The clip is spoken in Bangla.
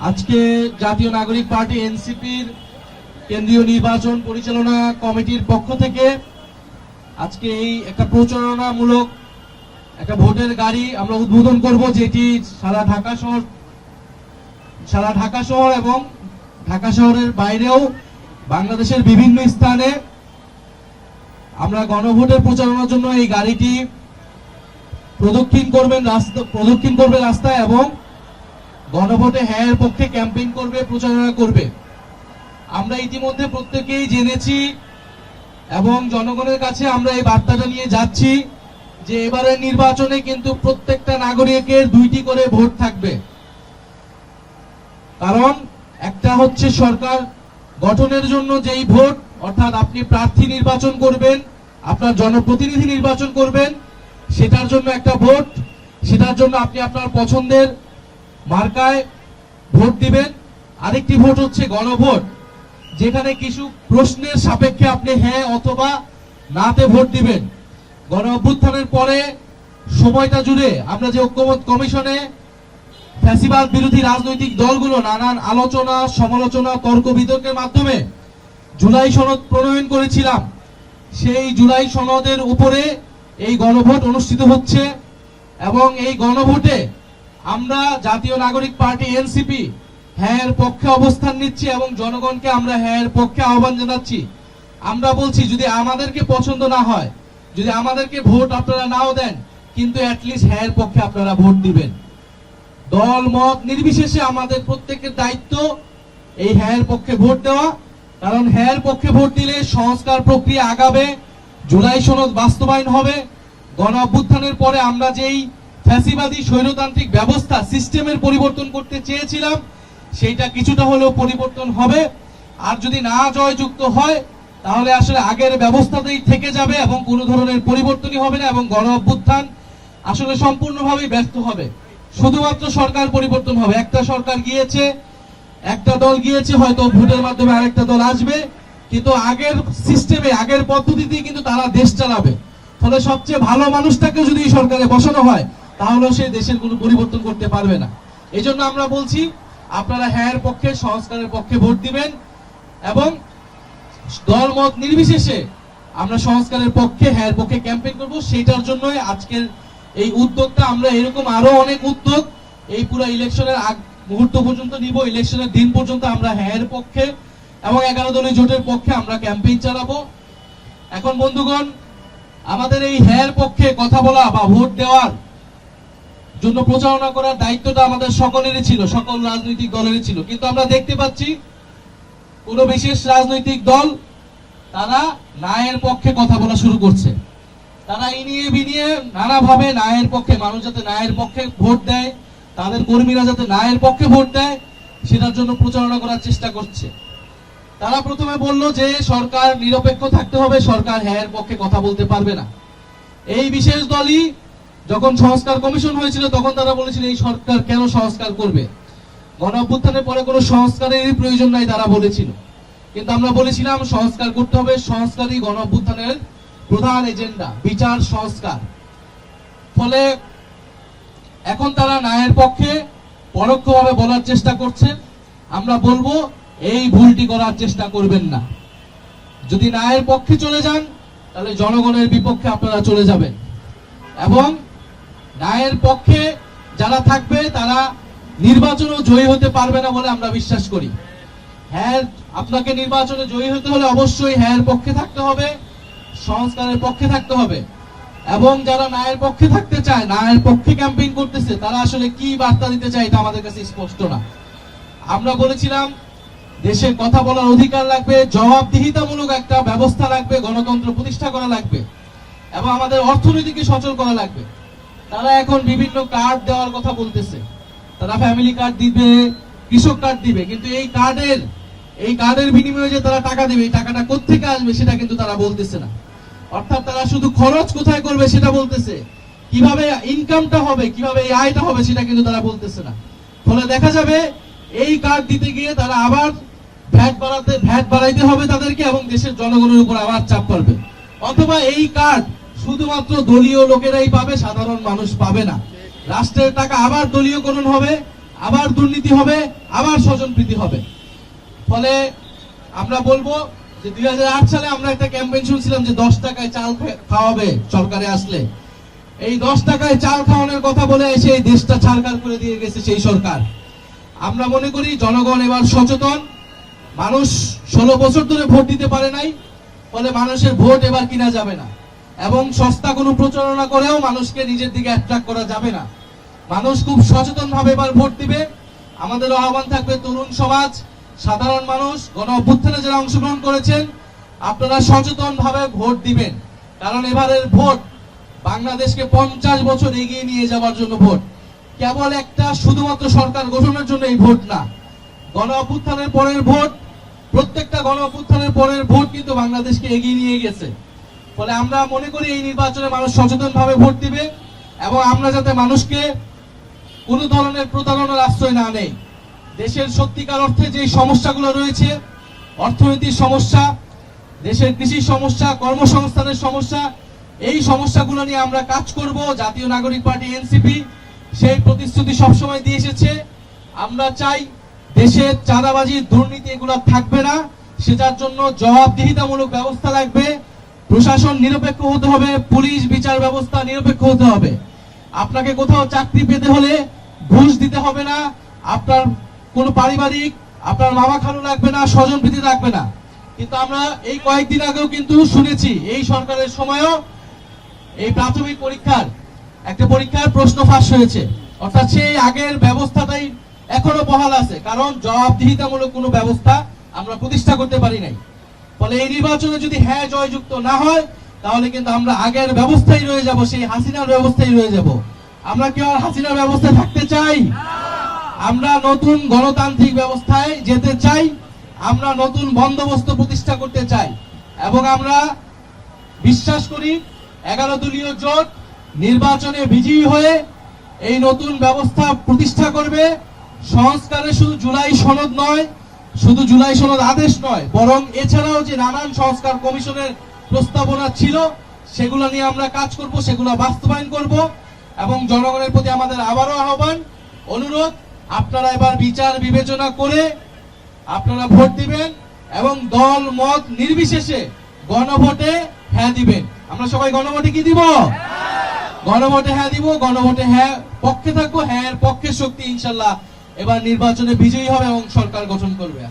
আজকে জাতীয় নাগরিক পার্টি এনসিপির কেন্দ্রীয় নির্বাচন পরিচালনা কমিটির পক্ষ থেকে আজকে এই একটা প্রচারণামূলক একটা ভোটের গাড়ি আমরা উদ্বোধন করব, যেটি সারা ঢাকা শহর এবং ঢাকা শহরের বাইরেও বাংলাদেশের বিভিন্ন স্থানে আমরা গণভোটের প্রচারণার জন্য এই গাড়িটি প্রদক্ষিণ করবে রাস্তায় এবং গণভোটে হ্যাঁ এর পক্ষে ক্যাম্পেইন করবে, প্রচারণা করবে। আমরা ইতিমধ্যে প্রত্যেকেই জেনেছি এবং জনগণের কাছে আমরা এই বার্তাটা নিয়ে যাচ্ছি যে এবারের নির্বাচনে কিন্তু প্রত্যেকটা নাগরিকের 2টি করে ভোট থাকবে। কারণ একটা হচ্ছে সরকার গঠনের জন্য যেই ভোট, অর্থাৎ আপনি প্রার্থী নির্বাচন করবেন, আপনার জনপ্রতিনিধি নির্বাচন করবেন, সেটার জন্য একটা ভোট, সেটার জন্য আপনি আপনার পছন্দের মার্কায় ভোট দিবেন। আরেকটি ভোট হচ্ছে গণভোট, যেখানে কিছু প্রশ্নের সাপেক্ষে আপনি হ্যাঁ অথবা নাতে ভোট দিবেন। গণ অভ্যুত্থানের পরে সময়টা জুড়ে আমরা যে ঐক্যমত্য কমিশনে ফ্যাসিবাদ বিরোধী রাজনৈতিক দলগুলো নানান আলোচনা, সমালোচনা, তর্ক বিতর্কের মাধ্যমে জুলাই সনদ প্রণয়ন করেছিলাম, সেই জুলাই সনদের উপরে এই গণভোট অনুষ্ঠিত হচ্ছে এবং এই গণভোটে আমরা জাতীয় নাগরিক পার্টি এনসিপি হ্যাঁ এর পক্ষে অবস্থান নিচ্ছি এবং জনগণকে আমরা হ্যাঁ এর পক্ষে আহ্বান জানাচ্ছি। আমরা বলছি যদি আমাদেরকে পছন্দ না হয়, যদি আমাদেরকে ভোট আপনারা নাও দেন, কিন্তু অ্যাটলিস্ট হ্যাঁ এর পক্ষে আপনারা ভোট দিবেন। দল মত নির্বিশেষে আমাদের প্রত্যেকের দায়িত্ব এই হ্যাঁ এর পক্ষে ভোট দেওয়া, কারণ হ্যাঁ এর পক্ষে ভোট দিলে সংস্কার প্রক্রিয়া আগাবে, জুলাই সনদ বাস্তবায়ন হবে। গণ অভ্যুত্থানের পরে আমরা যেই ফ্যাসিবাদী স্বৈরতান্ত্রিক ব্যবস্থা সিস্টেমের পরিবর্তন করতে চেয়েছিলাম, সেইটা কিছুটা হলেও পরিবর্তন হবে। আর যদি না জয়যুক্ত হয় তাহলে আসলে আগের ব্যবস্থাতেই থেকে যাবে এবং কোনো ধরনের পরিবর্তনই হবে না এবং গণ অভ্যুত্থান আসলে সম্পূর্ণভাবে ব্যর্থ হবে। শুধুমাত্র সরকার পরিবর্তন হবে। একটা সরকার গিয়েছে, একটা দল গিয়েছে, হয়তো ভোটের মাধ্যমে আরেকটা দল আসবে, কিন্তু আগের সিস্টেমে, আগের পদ্ধতিতেই কিন্তু তারা দেশ চালাবে। ফলে সবচেয়ে ভালো মানুষটাকে যদি সরকারে বসানো হয় তাহলেও সেই দেশের কোনো পরিবর্তন করতে পারবে না। এই জন্য আমরা বলছি আপনারা হ্যাঁ এর পক্ষে, সংস্কারের পক্ষে ভোট দিবেন এবং দল মত নির্বিশেষে আমরা সংস্কারের পক্ষে, হ্যাঁ এর পক্ষে ক্যাম্পেইন করব। সেটার জন্যই আজকের এই উদ্যোগটা। আমরা এরকম আরো অনেক উদ্যোগ এই পুরো ইলেকশনের আগ মুহূর্ত পর্যন্ত নিব। ইলেকশনের দিন পর্যন্ত আমরা হ্যাঁ এর পক্ষে এবং 11 দলীয় জোটের পক্ষে আমরা ক্যাম্পেইন চালাবো। এখন বন্ধুগণ, আমাদের এই হ্যাঁ এর পক্ষে কথা বলা বা ভোট দেওয়ার জন্য প্রচারণা করার দায়িত্বটা আমাদের সকলেরই ছিল, সকল রাজনৈতিক দলেরই ছিল। কিন্তু আমরা দেখতে পাচ্ছি কোন বিশেষ রাজনৈতিক দল তারা ন্যায়ের পক্ষে কথা বলা শুরু করছে। তারা ইনিয়ে বিনিয়ে নানাভাবে ন্যায়ের পক্ষে, মানুষ যাতে ন্যায়ের পক্ষে ভোট দেয়, তাদের কর্মীরা যাতে ন্যায়ের পক্ষে ভোট দেয়, সেটার জন্য প্রচারণা করার চেষ্টা করছে। তারা প্রথমে বলল যে সরকার নিরপেক্ষ থাকতে হবে, সরকার হ্যাঁ এর পক্ষে কথা বলতে পারবে না। এই বিশেষ দলই যখন সংস্কার কমিশন হয়েছিল তখন তারা বলেছিল এই সরকার কেন সংস্কার করবে, গণ অভ্যুত্থানের পরে কোনো সংস্কারেরই প্রয়োজন নাই তারা বলেছিল। কিন্তু আমরা বলেছিলাম সংস্কার করতে হবে, সংস্কারই গণ অভ্যুত্থানের প্রধান এজেন্ডা, বিচার সংস্কার। ফলে এখন তারা ন্যায়ের পক্ষে পরোক্ষভাবে বলার চেষ্টা করছে। আমরা বলবো এই ভুলটি করার চেষ্টা করবেন না। যদি ন্যায়ের পক্ষে চলে যান তাহলে জনগণের বিপক্ষে আপনারা চলে যাবেন এবং ন্যায়ের পক্ষে যারা থাকবে তারা নির্বাচনেও জয়ী হতে পারবে না বলে আমরা বিশ্বাস করি। হ্যাঁ, আপনাকে নির্বাচনে জয়ী হতে হলে অবশ্যই হ্যাঁ এর পক্ষে থাকতে হবে, সংস্কারের পক্ষে থাকতে হবে এবং যারা ন্যায়ের পক্ষে থাকতে চায়, ন্যায়ের পক্ষে ক্যাম্পেইন করতেছে, তারা আসলে কি বার্তা দিতে চায় এটা আমাদের কাছে স্পষ্ট না। আমরা বলেছিলাম দেশে কথা বলার অধিকার লাগবে, জবাবদিহিতামূলক একটা ব্যবস্থা লাগবে, গণতন্ত্র প্রতিষ্ঠা করা লাগবে এবং আমাদের অর্থনীতিকে সচল করা লাগবে। তারা এখন বিভিন্ন কার্ড দেওয়ার কথা বলতেছে, তারা ফ্যামিলি কার্ড দিবে, কৃষক কার্ড দিবে, কিন্তু এই কার্ডের বিনিময়ে যে তারা টাকা দিবে, এই টাকাটা কোত্থেকে আসবে সেটা কিন্তু তারা বলতেছে না। অর্থাৎ তারা শুধু খরচ কোথায় করবে সেটা বলতেছে, কিভাবে ইনকামটা হবে, কিভাবে এই আয়টা হবে সেটা কিন্তু তারা বলতেছে না। ফলে দেখা যাবে এই কার্ড দিতে গিয়ে তারা আবার ভ্যাট বাড়াইতে হবে তাদেরকে এবং দেশের জনগণের উপর আবার চাপ পড়বে। অথবা এই কার্ড শুধুমাত্র দলীয় লোকেরাই পাবে, সাধারণ মানুষ পাবে না। রাষ্ট্রের টাকা আবার দলীয়করণ হবে, আবার দুর্নীতি হবে, আবার স্বজনপ্রীতি হবে। ফলে আমরা বলবো যে 2008 সালে আমরা একটা ক্যাম্পেইন শুনছিলাম যে 10 টাকায় চাল খাওয়াবে সরকারে আসলে। এই 10 টাকায় চাল খাওয়ানোর কথা বলে এসে এই দেশটা ছারখার করে দিয়ে গেছে সেই সরকার। আমরা মনে করি জনগণ এবার সচেতন। মানুষ 16 বছর ধরে ভোট দিতে পারে নাই, ফলে মানুষের ভোট এবার কিনা যাবে না এবং সস্তা কোনো প্রচারণা করেও মানুষকে নিজের দিকে অ্যাট্রাক্ট করা যাবে না। মানুষ খুব সচেতন ভাবে এবার ভোট দিবে। আমাদের আহ্বান থাকবে তরুণ সমাজ, সাধারণ মানুষ, গণ অভ্যুত্থানে যারা অংশগ্রহণ করেছেন, আপনারা সচেতন ভাবে ভোট দিবেন। কারণ এবারের ভোট বাংলাদেশকে 50 বছর এগিয়ে নিয়ে যাওয়ার জন্য ভোট। কেবল একটা শুধুমাত্র সরকার গঠনের জন্য এই ভোট না, গণ অভ্যুত্থানের পরের ভোট, প্রত্যেকটা গণ অভ্যুত্থানের পরের ভোট কিন্তু বাংলাদেশকে এগিয়ে নিয়ে গেছে। ফলে আমরা মনে করি এই নির্বাচনে মানুষ সচেতন ভাবে ভোট দিবে এবং আমরা যাতে মানুষকে কোনো ধরনের প্রতারণার আশ্রয় না নেই। দেশের সত্যিকার অর্থে যে সমস্যাগুলো রয়েছে, অর্থনৈতিক সমস্যা, দেশের কৃষি সমস্যা, কর্মসংস্থানের সমস্যা, এই সমস্যাগুলো নিয়ে আমরা কাজ করব। জাতীয় নাগরিক পার্টি এনসিপি সেই প্রতিশ্রুতি সবসময় দিয়ে এসেছে। আমরা চাই দেশের চাঁদাবাজি, দুর্নীতি এগুলো থাকবে না, সেটার জন্য জবাবদিহিতামূলক ব্যবস্থা লাগবে। প্রশাসন নিরপেক্ষ হতে হবে, পুলিশ বিচার ব্যবস্থা নিরপেক্ষ হতে হবে। আপনাকে কোথাও চাকরি পেতে হলে ঘুষ দিতে হবে না, আপনার কোনো পারিবারিক, আপনার মামা খালু লাগবে না, স্বজনপ্রীতি লাগবে না। কিন্তু আমরা এই কয়েকদিন আগেও কিন্তু শুনেছি এই সরকারের সময়ও এই প্রাথমিক পরীক্ষার একটা পরীক্ষার প্রশ্ন ফাঁস হয়েছে। অর্থাৎ সেই আগের ব্যবস্থাটাই এখনো বহাল আছে, কারণ জবাবদিহিতামূলক কোনো ব্যবস্থা আমরা প্রতিষ্ঠা করতে পারি নাই। ফলে এই নির্বাচনে যদি হ্যাঁ জয়যুক্ত না হয়, তাহলে কিন্তু আমরা আগের ব্যবস্থায় রয়ে যাব, সেই হাসিনার ব্যবস্থায় রয়ে যাব। আমরা কি আর হাসিনার ব্যবস্থায় থাকতে চাই? আমরা নতুন গণতান্ত্রিক ব্যবস্থায় যেতে চাই, আমরা নতুন বন্দোবস্ত প্রতিষ্ঠা করতে চাই এবং আমরা বিশ্বাস করি 11 দলীয় জোট নির্বাচনে বিজয়ী হয়ে এই নতুন ব্যবস্থা প্রতিষ্ঠা করবে। সংস্কারে শুধু জুলাই সনদ নয়, শুধু জুলাই সনদ আদেশ নয়, বরং এছাড়াও যে নানান সংস্কার কমিশনের প্রস্তাবনা ছিল সেগুলো নিয়ে আমরা কাজ করব, সেগুলো বাস্তবায়ন করব। এবং জনগণের প্রতি আমাদের আবারও আহ্বান, অনুরোধ, আপনারা এবার বিচার বিবেচনা করে আপনারা ভোট দিবেন এবং দল মত নির্বিশেষে গণভোটে হ্যাঁ দিবেন। আমরা সবাই গণভোটে কি দিব? গণভোটে হ্যাঁ দিব, গণভোটে হ্যাঁ পক্ষে থাকবো, হ্যাঁ এর পক্ষের শক্তি ইনশাল্লাহ এবার নির্বাচনে বিজয়ী হবে এবং সরকার গঠন করবে।